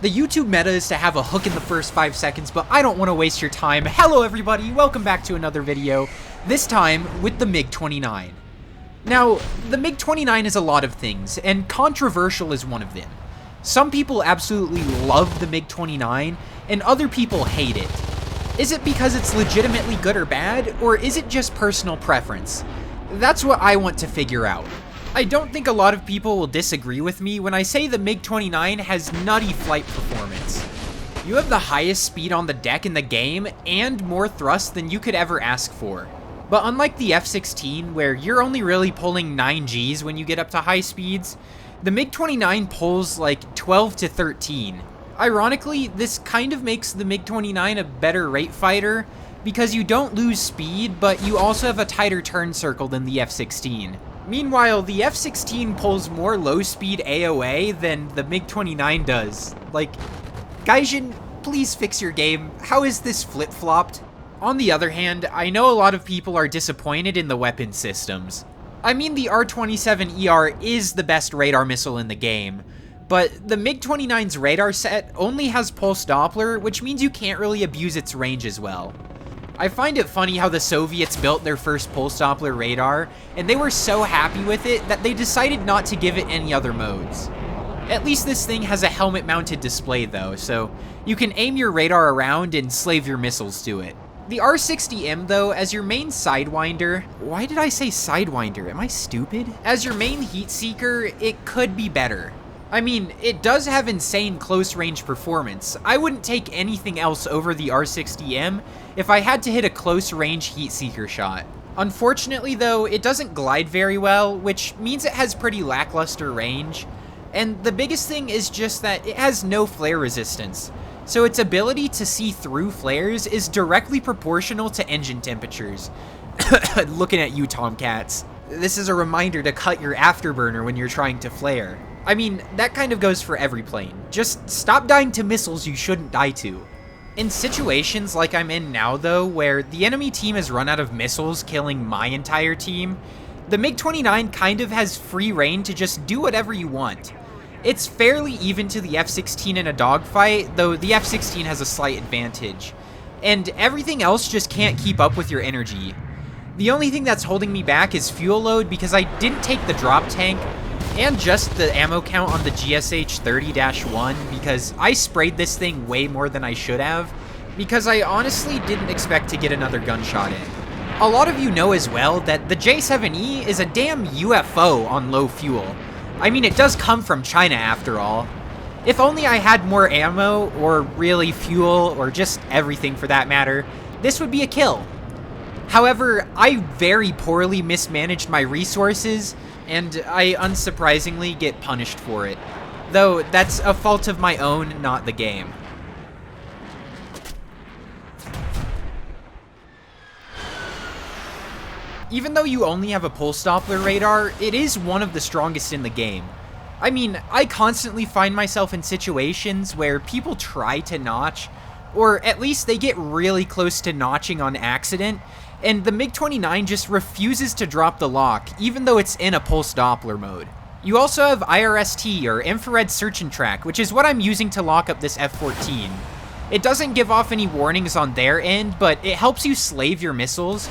The YouTube meta is to have a hook in the first 5 seconds, but I don't want to waste your time. Hello everybody, welcome back to another video, this time with the MiG-29. Now, the MiG-29 is a lot of things, and controversial is one of them. Some people absolutely love the MiG-29, and other people hate it. Is it because it's legitimately good or bad, or is it just personal preference? That's what I want to figure out. I don't think a lot of people will disagree with me when I say the MiG-29 has nutty flight performance. You have the highest speed on the deck in the game, and more thrust than you could ever ask for. But unlike the F-16, where you're only really pulling 9 Gs when you get up to high speeds, the MiG-29 pulls like 12 to 13. Ironically, this kind of makes the MiG-29 a better rate fighter, because you don't lose speed, but you also have a tighter turn circle than the F-16. Meanwhile, the F-16 pulls more low-speed AOA than the MiG-29 does. Like, Gaijin, please fix your game. How is this flip-flopped? On the other hand, I know a lot of people are disappointed in the weapon systems. I mean, the R-27ER is the best radar missile in the game, but the MiG-29's radar set only has pulse Doppler, which means you can't really abuse its range as well. I find it funny how the Soviets built their first pulse Doppler radar, and they were so happy with it that they decided not to give it any other modes. At least this thing has a helmet-mounted display though, so you can aim your radar around and slave your missiles to it. The R-60M though, as your main Sidewinder, why did I say Sidewinder? Am I stupid? As your main heat seeker, it could be better. I mean, it does have insane close-range performance. I wouldn't take anything else over the R-60M if I had to hit a close-range heat-seeker shot. Unfortunately, though, it doesn't glide very well, which means it has pretty lackluster range. And the biggest thing is just that it has no flare resistance, so its ability to see through flares is directly proportional to engine temperatures. Looking at you, Tomcats. This is a reminder to cut your afterburner when you're trying to flare. I mean, that kind of goes for every plane. Just stop dying to missiles you shouldn't die to. In situations like I'm in now though, where the enemy team has run out of missiles killing my entire team, the MiG-29 kind of has free reign to just do whatever you want. It's fairly even to the F-16 in a dogfight, though the F-16 has a slight advantage. And everything else just can't keep up with your energy. The only thing that's holding me back is fuel load because I didn't take the drop tank, and just the ammo count on the GSH 30-1 because I sprayed this thing way more than I should have, because I honestly didn't expect to get another gunshot in. A lot of you know as well that the J7E is a damn UFO on low fuel. I mean, it does come from China after all. If only I had more ammo, or really fuel, or just everything for that matter, this would be a kill. However, I very poorly mismanaged my resources, and I unsurprisingly get punished for it. Though, that's a fault of my own, not the game. Even though you only have a pulse Doppler radar, it is one of the strongest in the game. I mean, I constantly find myself in situations where people try to notch, or at least they get really close to notching on accident, and the MiG-29 just refuses to drop the lock, even though it's in a pulse Doppler mode. You also have IRST, or Infrared Search and Track, which is what I'm using to lock up this F-14. It doesn't give off any warnings on their end, but it helps you slave your missiles,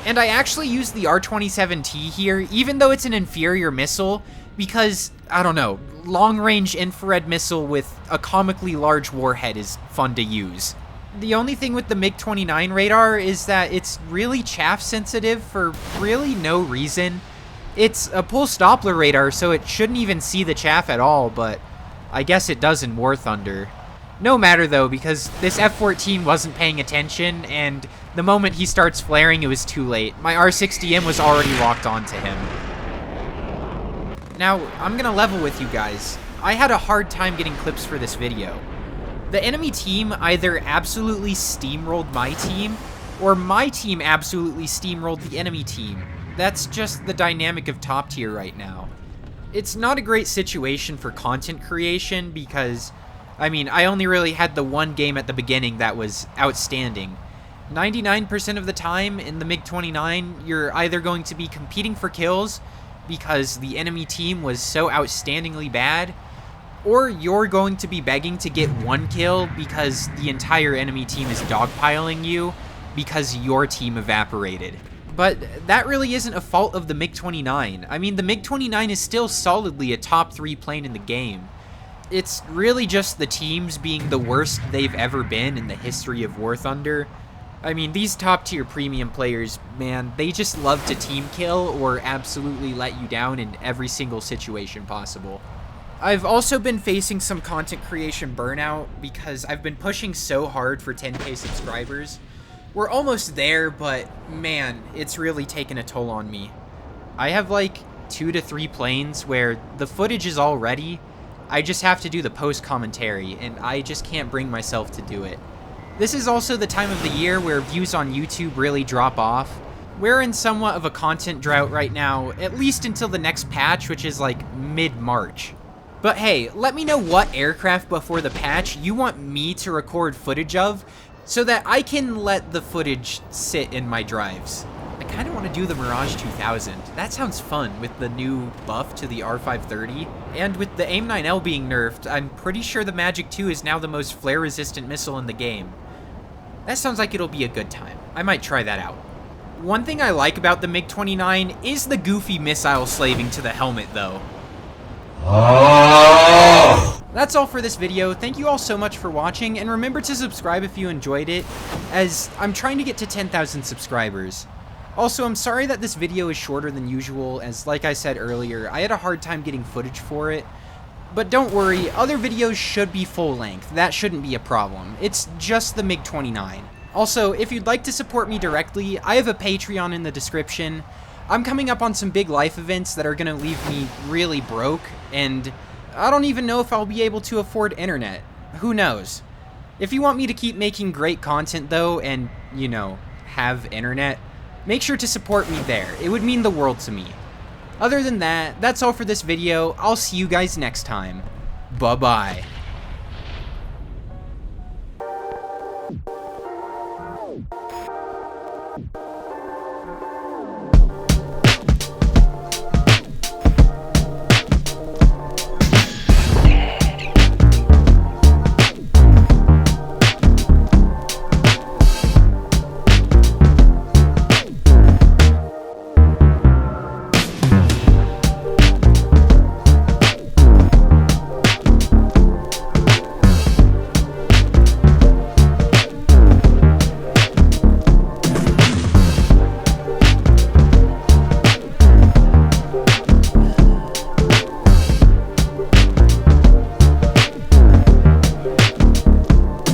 and I actually use the R-27T here, even though it's an inferior missile, because, I don't know, long-range infrared missile with a comically large warhead is fun to use. The only thing with the MiG-29 radar is that it's really chaff sensitive for really no reason. It's a pulse Doppler radar, so it shouldn't even see the chaff at all, but I guess it does in War Thunder. No matter though, because this F-14 wasn't paying attention, and the moment he starts flaring, it was too late. My R-60M was already locked onto him. Now, I'm gonna level with you guys. I had a hard time getting clips for this video. The enemy team either absolutely steamrolled my team, or my team absolutely steamrolled the enemy team. That's just the dynamic of top tier right now. It's not a great situation for content creation because, I mean, I only really had the one game at the beginning that was outstanding. 99% of the time in the MiG-29, you're either going to be competing for kills because the enemy team was so outstandingly bad, or you're going to be begging to get one kill because the entire enemy team is dogpiling you because your team evaporated. But that really isn't a fault of the MiG-29. I mean, the MiG-29 is still solidly a top 3 plane in the game. It's really just the teams being the worst they've ever been in the history of War Thunder. I mean, these top tier premium players, man, they just love to team kill or absolutely let you down in every single situation possible. I've also been facing some content creation burnout because I've been pushing so hard for 10k subscribers. We're almost there, but man, it's really taken a toll on me. I have like 2 to 3 planes where the footage is all ready. I just have to do the post commentary, and I just can't bring myself to do it. This is also the time of the year where views on YouTube really drop off. We're in somewhat of a content drought right now, at least until the next patch, which is like mid-March. But hey, let me know what aircraft before the patch you want me to record footage of, so that I can let the footage sit in my drives. I kind of want to do the Mirage 2000. That sounds fun with the new buff to the R530. And with the AIM-9L being nerfed, I'm pretty sure the Magic 2 is now the most flare-resistant missile in the game. That sounds like it'll be a good time. I might try that out. One thing I like about the MiG-29 is the goofy missile slaving to the helmet, though. That's all for this video. Thank you all so much for watching, and remember to subscribe if you enjoyed it, as I'm trying to get to 10,000 subscribers. Also, I'm sorry that this video is shorter than usual, as like I said earlier, I had a hard time getting footage for it. But don't worry, other videos should be full length. That shouldn't be a problem. It's just the MiG-29. Also, if you'd like to support me directly, I have a Patreon in the description. I'm coming up on some big life events that are gonna leave me really broke, and I don't even know if I'll be able to afford internet. Who knows? If you want me to keep making great content though, and, you know, have internet, make sure to support me there. It would mean the world to me. Other than that, that's all for this video. I'll see you guys next time. Bye-bye.